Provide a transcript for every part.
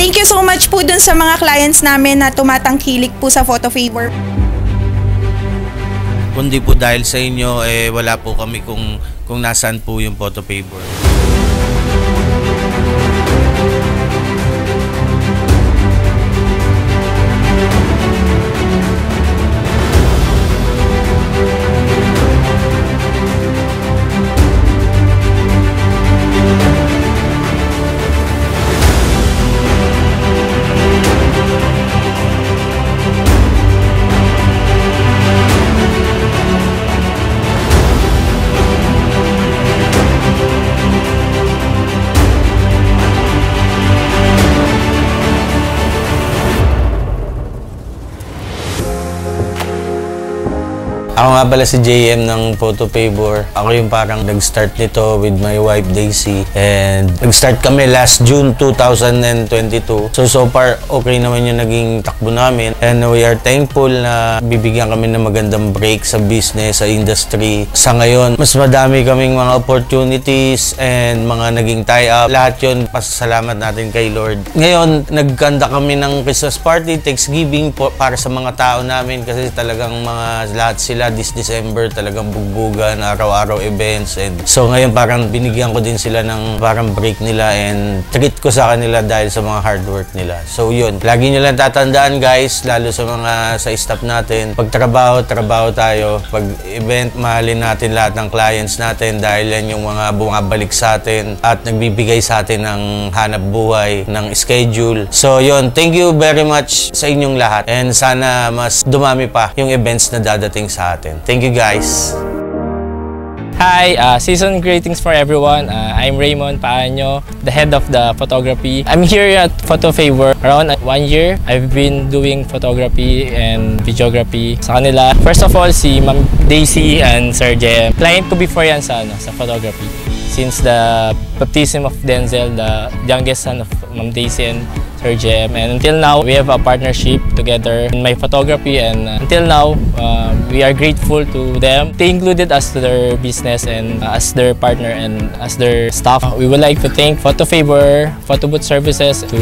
Thank you so much po dun sa mga clients namin na tumatangkilik po sa Photo Favor. Kundi po dahil sa inyo, wala po kami kung nasaan po yung Photo Favor. Ako nga pala si JM ng Photo Favor. Ako yung parang nag-start nito with my wife Daisy. And nag-start kami last June 2022. So far, okay naman yung naging takbo namin. And we are thankful na bibigyan kami ng magandang break sa business, sa industry. Sa ngayon, mas madami kaming mga opportunities and mga naging tie-up. Lahat yun, pasasalamat natin kay Lord. Ngayon, nagkanda kami ng Christmas party, Thanksgiving para sa mga tao namin kasi talagang mga lahat sila this December talagang bugbugan, araw-araw events. And so ngayon parang binigyan ko din sila ng parang break nila and treat ko sa kanila dahil sa mga hard work nila. So yun, lagi nyo lang tatandaan guys, lalo sa mga sa staff natin, pag trabaho tayo. Pag event, mahalin natin lahat ng clients natin dahil yan yung mga bumabalik sa atin at nagbibigay sa atin ng hanap buhay, ng schedule. So yun, thank you very much sa inyong lahat and sana mas dumami pa yung events na dadating sa atin. Thank you guys. Hi, season greetings for everyone. I'm Raymond Paanyo, the head of the photography. I'm here at Photo Favor. Around 1 year, I've been doing photography and videography sa kanila. First of all, si Ma'am Daisy and Sir JM. Client ko before yan sa photography. Since the baptism of Denzel, the youngest son of Ma'am Daisy and Sir JM. And until now, we have a partnership together in my photography. And until now, we are grateful to them. They included us to their business and as their partner and as their staff. We would like to thank Photo Favor, Photo Booth Services, to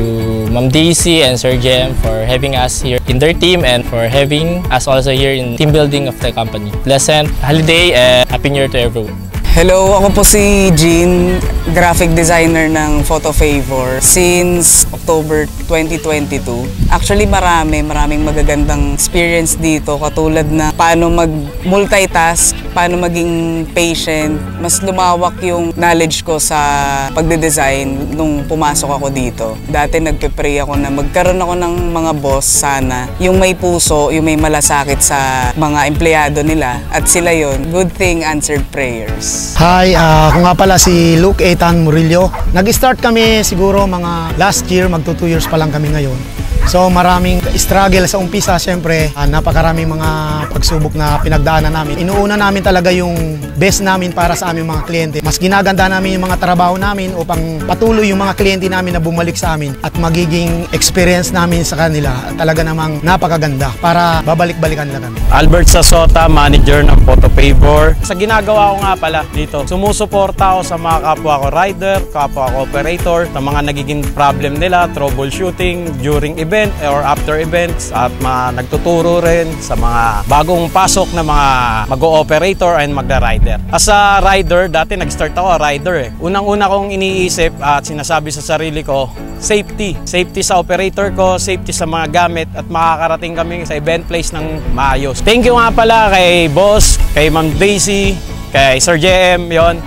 Ma'am Daisy and Sir JM for having us here in their team and for having us also here in team building of the company. Pleasant holiday and Happy New Year to everyone. Hello, ako po si Jean, graphic designer ng Photo Favor since October 2022. Actually, maraming magagandang experience dito katulad na paano mag-multitask, paano maging patient. Mas lumawak yung knowledge ko sa pagde-design nung pumasok ako dito. Dati nagpe-pray ako na magkaroon ako ng mga boss sana. Yung may puso, yung may malasakit sa mga empleyado nila. At sila yon, good thing answered prayers. Hi, ako nga pala si Luke Ethan Murillo. Nag-start kami siguro mga last year, magto 2 years pa lang kami ngayon. So maraming struggle sa umpisa, siyempre napakaraming mga pagsubok na pinagdaanan namin. Inuuna namin talaga yung best namin para sa aming mga kliyente. Mas ginaganda namin yung mga trabaho namin upang patuloy yung mga kliyente namin na bumalik sa amin at magiging experience namin sa kanila talaga namang napakaganda para babalik-balikan nila kami. Albert Sasota, manager ng Photo Favor. Sa ginagawa ko nga pala dito, sumusuporta ako sa mga kapwa ko rider, kapwa ko operator, sa mga nagiging problem nila, troubleshooting during event or after events at nagtuturo rin sa mga bagong pasok na mga mag-o-operator and magda-rider. As a rider, dati nag-start ako rider . Unang-una kong iniisip at sinasabi sa sarili ko, safety. Safety sa operator ko, safety sa mga gamit at makakarating kami sa event place ng maayos. Thank you nga pala kay boss, kay Ma'am Daisy, kay Sir JM, yon.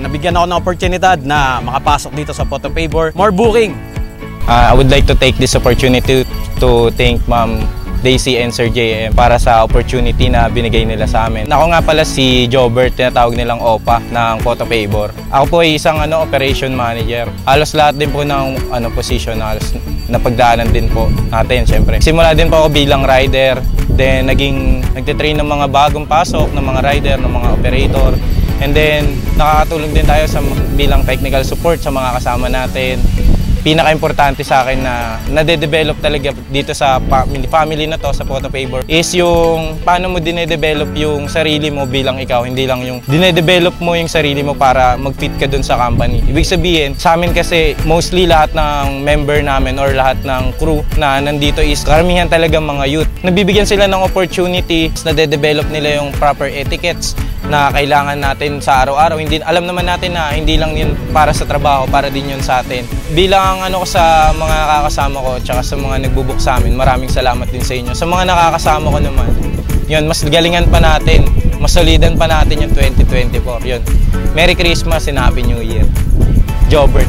Nabigyan ako ng oportunidad na makapasok dito sa Photo Favor. More booking! I would like to take this opportunity to thank Ma'am Daisy and Sir JM para sa opportunity na binigay nila sa amin. Ako nga pala si Jobert, tinatawag nilang OPA ng Photo Favor. Ako po ay isang operation manager. Halos lahat din po ng position na pagdaanan din po natin, syempre. Simula din po ako bilang rider, then nagtitrain ng mga bagong pasok ng mga rider, ng mga operator. And then nakakatulong din tayo bilang technical support sa mga kasama natin. pinaka-importante sa akin na nade-develop talaga dito sa family na to, sa Photo Favor, is yung paano mo dine-develop yung sarili mo bilang ikaw, hindi lang yung dine-develop mo yung sarili mo para mag-fit ka dun sa company. Ibig sabihin, sa amin kasi mostly lahat ng member namin or lahat ng crew na nandito is karamihan talaga mga youth. Nabibigyan sila ng opportunity, nade-develop nila yung proper etiquettes na kailangan natin sa araw-araw. Alam naman natin na hindi lang yun para sa trabaho, para din yun sa atin. Bilang ano ko sa mga nakakasama ko tsaka sa mga nagbubuk sa amin, maraming salamat din sa inyo. Sa mga nakakasama ko naman, yun, mas galingan pa natin, mas solidan pa natin yung 2024. Yun. Merry Christmas and Happy New Year. Jobert.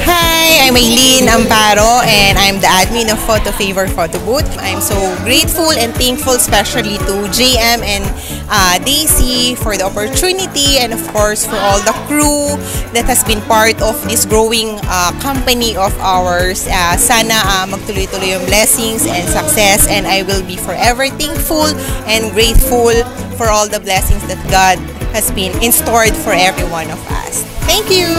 Hi, I'm Aileen Amparo and I'm the admin of Photo Favor Photo Booth. I'm so grateful and thankful especially to JM and Daisy for the opportunity and of course for all the crew that has been part of this growing company of ours. Sana magtuloy-tuloy yung blessings and success, and I will be forever thankful and grateful for all the blessings that God has been in store for every one of us. Thank you!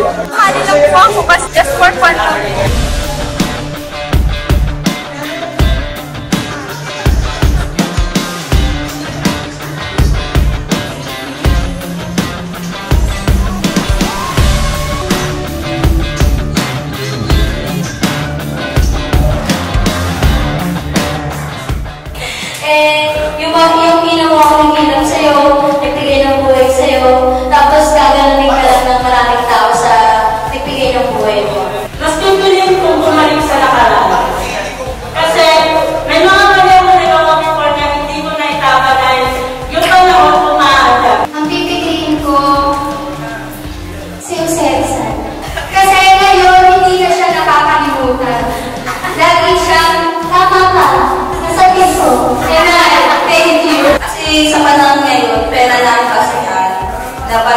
Kali lang po ako kasi just for fun lang. Yung ginawa ko ng ilang sa'yo, nagbigay ng buhay sa'yo, tapos gagaling ka lang ng maraming tao sa nagbigay ng buhay mo. Mas tutuloy kung bumalik sa nakaraan. Kasi may mga mali ako nagawa before na hindi ko na itama dahil yung panahon kumaaga. Ang pipiliin ko, si Uselsan. Kasi ngayon, hindi na siya nakakalimutan. Lagi siyang tama ka, nasabi ko. Kaya thank you. Kasi sa panahon ngayon, pera lang kasi dapat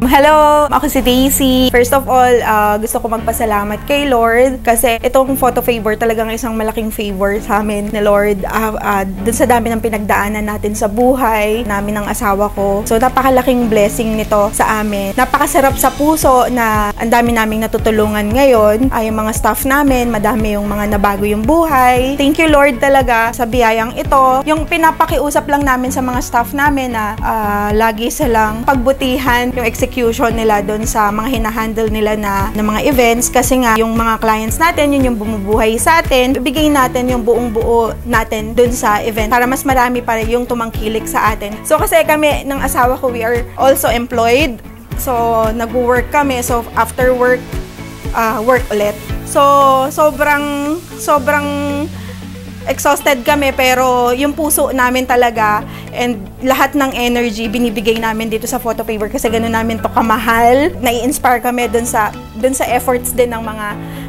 Hello! Ako si Daisy. First of all, gusto ko magpasalamat kay Lord kasi itong photo favor talagang isang malaking favor sa amin ni Lord. Dun sa dami ng pinagdaanan natin sa buhay namin ng asawa ko. So, napakalaking blessing nito sa amin. Napakasarap sa puso na ang dami naming natutulungan ngayon. Yung mga staff namin, madami yung mga nabago yung buhay. Thank you Lord talaga sa biyayang ito. Yung pinapakiusap lang namin sa mga staff namin na lagi silang pagbutihan yung execution nila doon sa mga hinahandle nila na mga events kasi nga yung mga clients natin, yun yung bumubuhay sa atin. Ibigay natin yung buong buo natin doon sa event para mas marami pa yung tumangkilik sa atin. So kasi kami ng asawa ko, we are also employed. So nag-work kami. So after work, work ulit. So sobrang exhausted kami pero yung puso namin talaga and lahat ng energy binibigay namin dito sa photo favor kasi gano'n namin to kamahal. Nai-inspire kami dun sa efforts din ng mga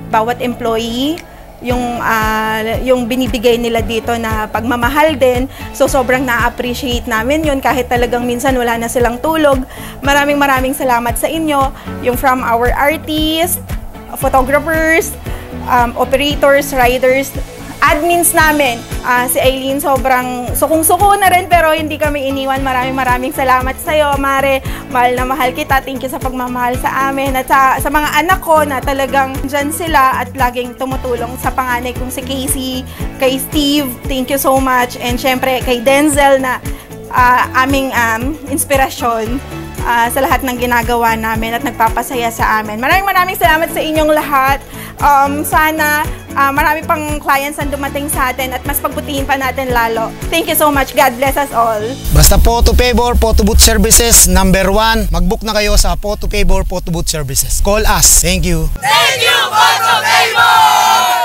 bawat employee. Yung binibigay nila dito na pagmamahal din. So sobrang na-appreciate namin yun kahit talagang minsan wala na silang tulog. Maraming salamat sa inyo. Yung from our artists, photographers, operators, riders, admins namin. Si Aileen sobrang sukong-suko na rin pero hindi kami iniwan. Maraming salamat sa iyo, Mare. Mahal na mahal kita. Thank you sa pagmamahal sa amin. At sa mga anak ko na talagang dyan sila at laging tumutulong sa panganay kong si Casey, kay Steve. Thank you so much. And syempre kay Denzel na aming inspirasyon sa lahat ng ginagawa namin at nagpapasaya sa amin. Maraming salamat sa inyong lahat. Sana marami pang clients ang dumating sa atin at mas pagbutihin pa natin lalo. Thank you so much. God bless us all. Basta Photo Favor, Photo Booth Services, number 1. Mag-book na kayo sa Photo Favor, Photo Booth Services. Call us. Thank you. Thank you, Photo Favor!